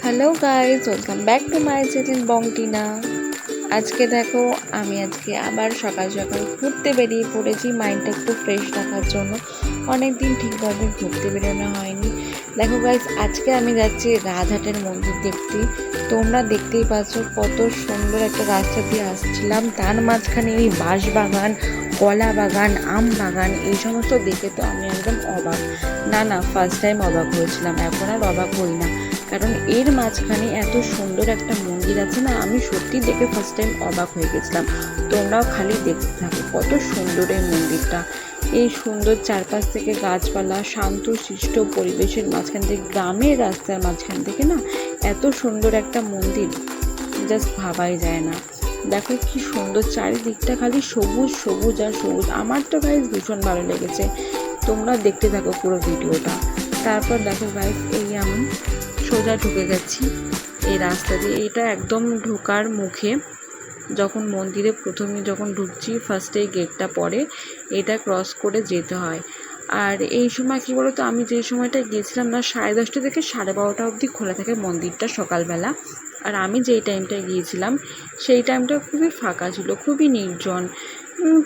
Hello guys, welcome back to my channel Bongtina. আজকে দেখো আমি আবার সকাল সকাল ঘুরতে বেরিয়ে পড়েছি মাইন্ডটা একটু ফ্রেশ রাখার জন্য। অনেক দিন ঠিকভাবে ঘুরতে বেরোনো হয়নি। দেখো গাইজ, আজকে আমি যাচ্ছি রাজহাটের মন্দির দেখতে। তোমরা দেখতেই পাচ্ছ কত সুন্দর একটা রাস্তা দিয়ে আসছিলাম, তার মাঝখানে এই বাঁশ বাগান, কলা বাগান, আম বাগান, এই সমস্ত দেখে তো আমি একদম অবাক। না ফার্স্ট টাইম অবাক হয়েছিলাম, এখন আর অবাক হই না, কারণ এর মাঝখানে এত সুন্দর একটা মন্দির আছে না, আমি সত্যি দেখে ফার্স্ট টাইম অবাক হয়ে গেছিলাম। তোমরাও খালি দেখতে থাকো কত সুন্দর এই মন্দিরটা। এই সুন্দর চারপাশ থেকে গাছপালা, শান্ত শিষ্ট পরিবেশের মাঝখান থেকে, গ্রামের রাস্তার মাঝখান থেকে না এত সুন্দর একটা মন্দির জাস্ট ভাবাই যায় না। দেখো কি সুন্দর, চারিদিকটা খালি সবুজ সবুজ আর সবুজ। আমার তো গাইজ ভীষণ ভালো লেগেছে। তোমরা দেখতে থাকো পুরো ভিডিওটা। তারপর দেখো গাইজ, এই আমি সোজা ঢুকে গেছি এই রাস্তা দিয়ে। এটা একদম ঢোকার মুখে, যখন মন্দিরে প্রথমে যখন ঢুকছি ফার্স্টে গেটটা পড়ে, এটা ক্রস করে যেতে হয়। আর এই সময় কী বলো তো, আমি যে সময়টা গিয়েছিলাম না, 10:30 থেকে 12:30 অবধি খোলা থাকে মন্দিরটা সকালবেলা। আর আমি যেই টাইমটায় গিয়েছিলাম সেই টাইমটা খুবই ফাঁকা ছিল, খুবই নির্জন।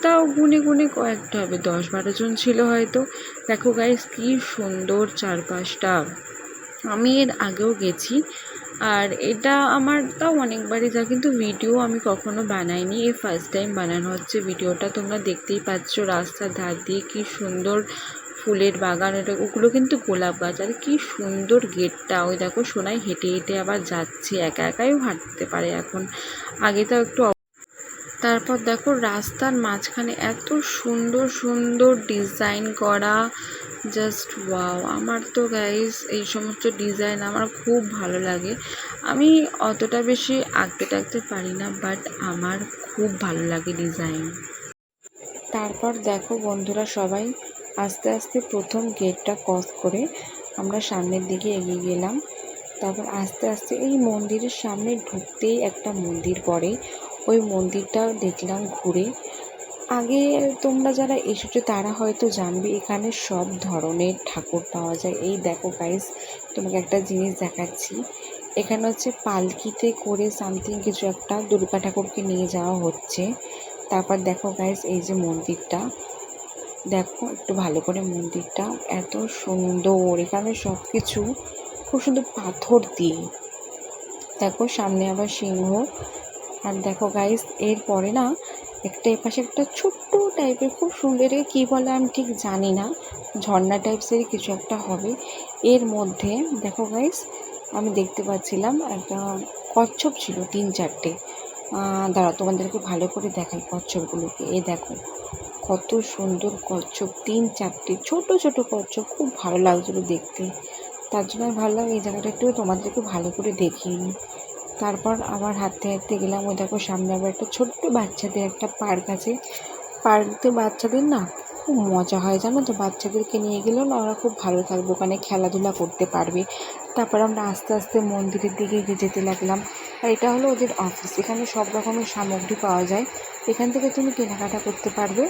তাও গুনে গুনে কয়েকটা হবে, 10-12 জন ছিল হয়তো। দেখো গাইস কি সুন্দর চারপাশটা। আমি এর আগেও গেছি, আর এটা আমার তাও অনেকবারই যা, কিন্তু ভিডিও আমি কখনো বানাইনি, এই ফার্স্ট টাইম বানানো হচ্ছে ভিডিওটা। তোমরা দেখতেই পাচ্ছ রাস্তার ধার দিয়ে কি সুন্দর ফুলের বাগান, ওগুলো কিন্তু গোলাপ গাছ। আর কি সুন্দর গেটটা, ওই দেখো সোনাই হেঁটে হেঁটে আবার যাচ্ছে, একা একাইও হাঁটতে পারে এখন, আগে তো একটু। তারপর দেখো রাস্তার মাঝখানে এত সুন্দর সুন্দর ডিজাইন করা, জাস্ট ওয়াও। আমার তো গাইস এই সমস্ত ডিজাইন আমার খুব ভালো লাগে। আমি অতটা বেশি আঁকতে টাকতে পারি না, বাট আমার খুব ভালো লাগে ডিজাইন। তারপর দেখো বন্ধুরা, সবাই আস্তে আস্তে প্রথম গেটটা ক্রস করে আমরা সামনের দিকে এগিয়ে গেলাম। তারপর আস্তে আস্তে এই মন্দিরের সামনে ঢুকতেই একটা মন্দির পড়ে, ওই মন্দিরটা দেখলাম ঘুরে। আগে তোমরা যারা এসেছো তারা হয়তো জানবে এখানে সব ধরনের ঠাকুর পাওয়া যায়। এই দেখো গাইস, তোমাকে একটা জিনিস দেখাচ্ছি। এখানে হচ্ছে পালকিতে করে সামথিং কিছু একটা দুর্গা ঠাকুরকে নিয়ে যাওয়া হচ্ছে। তারপর দেখো গাইস, এই যে মন্দিরটা দেখো একটু ভালো করে, মন্দিরটা এত সুন্দর, এখানে সব কিছু খুব সুন্দর পাথর দিয়ে। দেখো সামনে আবার সিংহ। আর দেখো গাইস, এরপরে না একটা এপাশে একটা ছোট্ট টাইপের খুব সুন্দর, কী বলে আমি ঠিক জানি না, ঝর্ণা টাইপসেরই কিছু একটা হবে। এর মধ্যে দেখো গাইস, আমি দেখতে পাচ্ছিলাম একটা কচ্ছপ ছিল 3-4টে। দাঁড়া তোমাদেরকে ভালো করে দেখাই কচ্ছপগুলোকে। এ দেখো কত সুন্দর কচ্ছপ, 3-4টে ছোট ছোট কচ্ছপ, খুব ভালো লাগছিলো দেখতে। তার জন্য আমি ভাবলাম এই জায়গাটা একটু তোমাদেরকে ভালো করে দেখিয়ে নিই। তারপর আবার হাঁটতে হাঁটতে গেলাম, ওই দেখো সামনে আবার একটা ছোট্ট বাচ্চাদের একটা পার্ক আছে। পার্কে বাচ্চাদের না খুব মজা হয়, জানো তো, বাচ্চাদেরকে নিয়ে গেলেও না ওরা খুব ভালো থাকবে, ওখানে খেলাধুলা করতে পারবে। তারপর আমরা আস্তে আস্তে মন্দিরের দিকে যেতে লাগলাম। আর এটা হলো ওদের অফিস, এখানে সব রকমের সামগ্রী পাওয়া যায়, এখান থেকে তুমি কেনাকাটা করতে পারবে।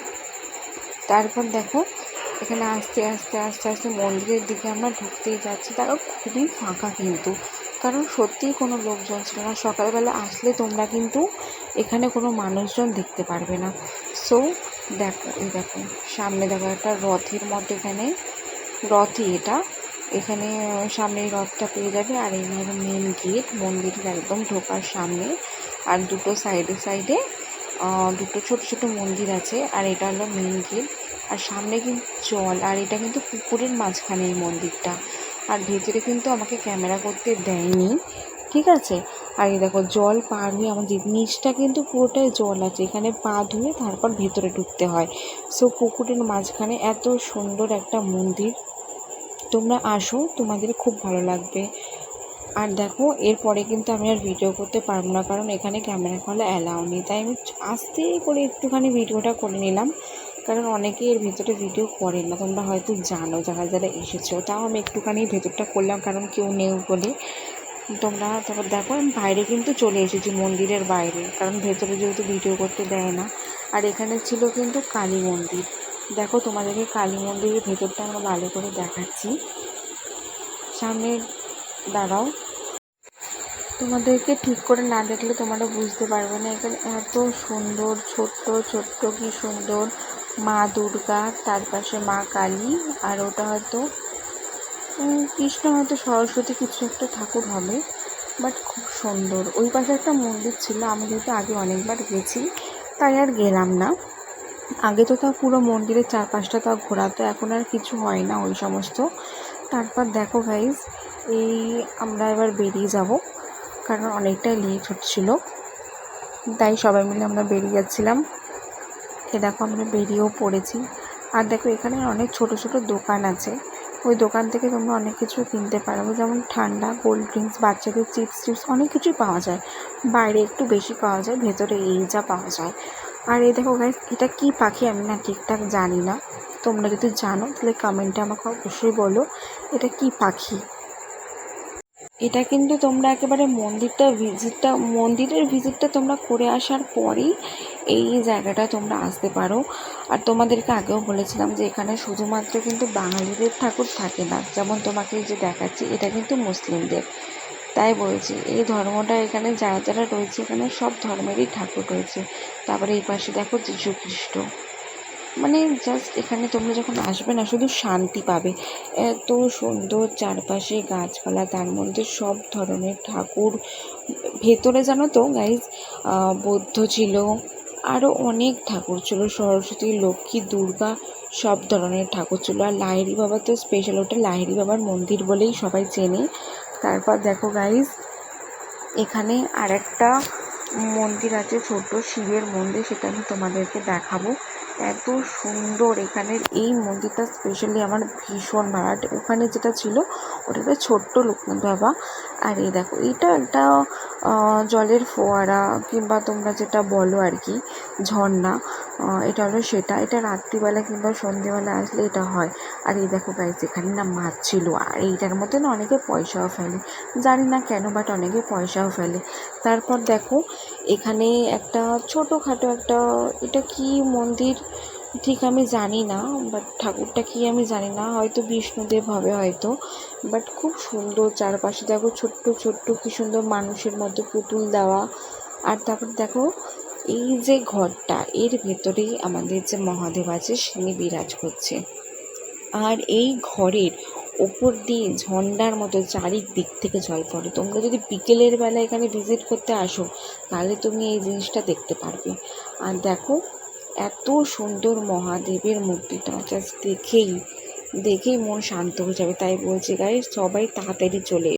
তারপর দেখো এখানে আস্তে আস্তে আস্তে আস্তে মন্দিরের দিকে আমরা ঢুকতেই যাচ্ছি। তারা খুবই ফাঁকা কিন্তু, কারণ সত্যিই কোনো লোকজন ছিল না। সকালবেলা আসলে তোমরা কিন্তু এখানে কোনো মানুষজন দেখতে পারবে না। সো দেখো, এই দেখো সামনে দেখো একটা রথের মতো, এখানে রথই এটা, এখানে সামনে রথটা পেয়ে যাবে। আর এই হলো মেন গেট, মন্দিরের একদম ঢোকার সামনে। আর দুটো সাইডে সাইডে দুটো ছোট ছোট মন্দির আছে, আর এটা হলো মেন গেট। আর সামনে কিন্তু জল, আর এটা কিন্তু পুকুরের মাঝখানে এই মন্দিরটা। আর ভেতরে কিন্তু আমাকে ক্যামেরা করতে দেয়নি, ঠিক আছে। আর এই দেখো জল পার হয়ে আমাদের নিচটা কিন্তু পুরোটাই জল আছে, এখানে পা ধুয়ে তারপর ভেতরে ঢুকতে হয়। সো পুকুরের মাঝখানে এত সুন্দর একটা মন্দির, তোমরা আসো, তোমাদের খুব ভালো লাগবে। আর দেখো এরপরে কিন্তু আমি আর ভিডিও করতে পারবো না, কারণ এখানে ক্যামেরা করা অ্যালাউ নেই, তাই আমি আস্তে করে একটুখানি ভিডিওটা করে নিলাম, কারণ অনেকে এর ভেতরে ভিডিও করে না, তোমরা হয়তো জানো যারা যারা এসেছো। তাও আমি একটুখানি ভেতরটা করলাম, কারণ কেউ নেই বলে। তোমরা তারপর দেখো আমি বাইরে কিন্তু চলে এসেছি, মন্দিরের বাইরে, কারণ ভেতরে যেহেতু ভিডিও করতে দেয় না। আর এখানে ছিল কিন্তু কালী মন্দির। দেখো তোমাদেরকে কালী মন্দিরের ভেতরটা আমরা ভালো করে দেখাচ্ছি, সামনে দাঁড়াও। তোমাদেরকে ঠিক করে না দেখলে তোমরা বুঝতে পারবে না। এখানে এত সুন্দর ছোট্ট ছোট্ট কি সুন্দর মা দুর্গা, তার পাশে মা কালী, আর ওটা হয়তো কৃষ্ণ, হয়তো সরস্বতী, কিছু একটা ঠাকুর হবে, বাট খুব সুন্দর। ওই পাশে একটা মন্দির ছিল, আমি যেহেতু আগে অনেকবার গেছি তাই আর গেলাম না। আগে তো তাও পুরো মন্দিরের চারপাশটা তাও ঘোরাতো, এখন আর কিছু হয় না ওই সমস্ত। তারপর দেখো গাইজ, এই আমরা এবার বেরিয়ে যাব, কারণ অনেকটাই লেট হচ্ছিল, তাই সবাই মিলে আমরা বেরিয়ে যাচ্ছিলাম। এ দেখো আমরা বেরিয়েও পড়েছি। আর দেখো এখানে অনেক ছোট ছোট দোকান আছে, ওই দোকান থেকে তোমরা অনেক কিছু কিনতে পারবে, যেমন ঠান্ডা, কোল্ড ড্রিঙ্কস, বাচ্চাদের চিপস টিপস অনেক কিছুই পাওয়া যায়। বাইরে একটু বেশি পাওয়া যায়, ভেতরে এই যা পাওয়া যায়। আর এই দেখো গাইস, এটা কি পাখি আমি না ঠিকঠাক জানি না, তোমরা যদি জানো তাহলে কমেন্টে আমাকে অবশ্যই বলো এটা কি পাখি। এটা কিন্তু তোমরা একেবারে মন্দিরের ভিজিটটা তোমরা করে আসার পরেই এই জায়গাটা তোমরা আসতে পারো। আর তোমাদেরকে আগেও বলেছিলাম যে এখানে শুধুমাত্র কিন্তু বাঙালিদের ঠাকুর থাকে না, যেমন তোমাকে যে দেখাচ্ছি এটা কিন্তু মুসলিমদের। তাই বলছি, এই ধর্মটা এখানে যারা যারা রয়েছে এখানে সব ধর্মেরই ঠাকুর রয়েছে। তারপরে এই পাশে দেখো যীশু খ্রিস্ট, মানে জাস্ট এখানে তোমরা যখন আসবে না শুধু শান্তি পাবে। এত সুন্দর চারপাশে গাছপালা, তার মধ্যে সব ধরনের ঠাকুর। ভেতরে জানো তো গাইজ, বৌদ্ধ ছিল, আরও অনেক ঠাকুর ছিল, সরস্বতী, লক্ষ্মী, দুর্গা, সব ধরনের ঠাকুর ছিল। আর লাহিড়ি বাবা তো স্পেশাল, ওটা লাহিড়ি বাবার মন্দির বলেই সবাই চেনে। তারপর দেখো গাইজ, এখানে আরেকটা মন্দির আছে, ছোট শিবের মন্দির, সেটা আমি তোমাদেরকে দেখাবো। এত সুন্দর এখানের এই মন্দিরটা, স্পেশালি আমার ভীষণ ভালো। ওখানে যেটা ছিল ওটা একটা ছোট্ট লোকনাথ বাবা। আর এই দেখো, এটা একটা জলের ফোয়ারা, কিংবা তোমরা যেটা বলো আর কি ঝর্ণা, এটা হলো সেটা। এটা রাত্রিবেলা কিংবা সন্ধেবেলা আসলে এটা হয়। আর এই দেখো গাইস, এখানে না মাছ ছিল, আর এইটার মধ্যে না অনেকে পয়সাও ফেলে, জানি না কেন, বাট অনেকে পয়সাও ফেলে। তারপর দেখো এখানে একটা ছোটোখাটো একটা, এটা কি মন্দির ঠিক আমি জানি না, বাট ঠাকুরটা কি আমি জানি না, হয়তো বিষ্ণুদেব হবে হয়তো, বাট খুব সুন্দর। চারপাশে দেখো ছোট্ট ছোট্ট কি সুন্দর মানুষের মতো পুতুল দেওয়া। আর তারপর দেখো এই যে ঘরটা, এর ভেতরেই আমাদের যে মহাদেব আছে তিনি বিরাজ করছে। আর এই ঘরের ওপর দিয়ে ঝর্ণার মতো চারিদিক থেকে জল পড়ে। তোমরা যদি বিকেলের বেলা এখানে ভিজিট করতে আসো তাহলে তুমি এই জিনিসটা দেখতে পারবে। আর দেখো এত সুন্দর মহাদেবের মূর্তিটা, জাস্ট দেখেই মন শান্ত হয়ে যাবে। তাই বলছি গাইস, সবাই তাড়াতাড়ি চলে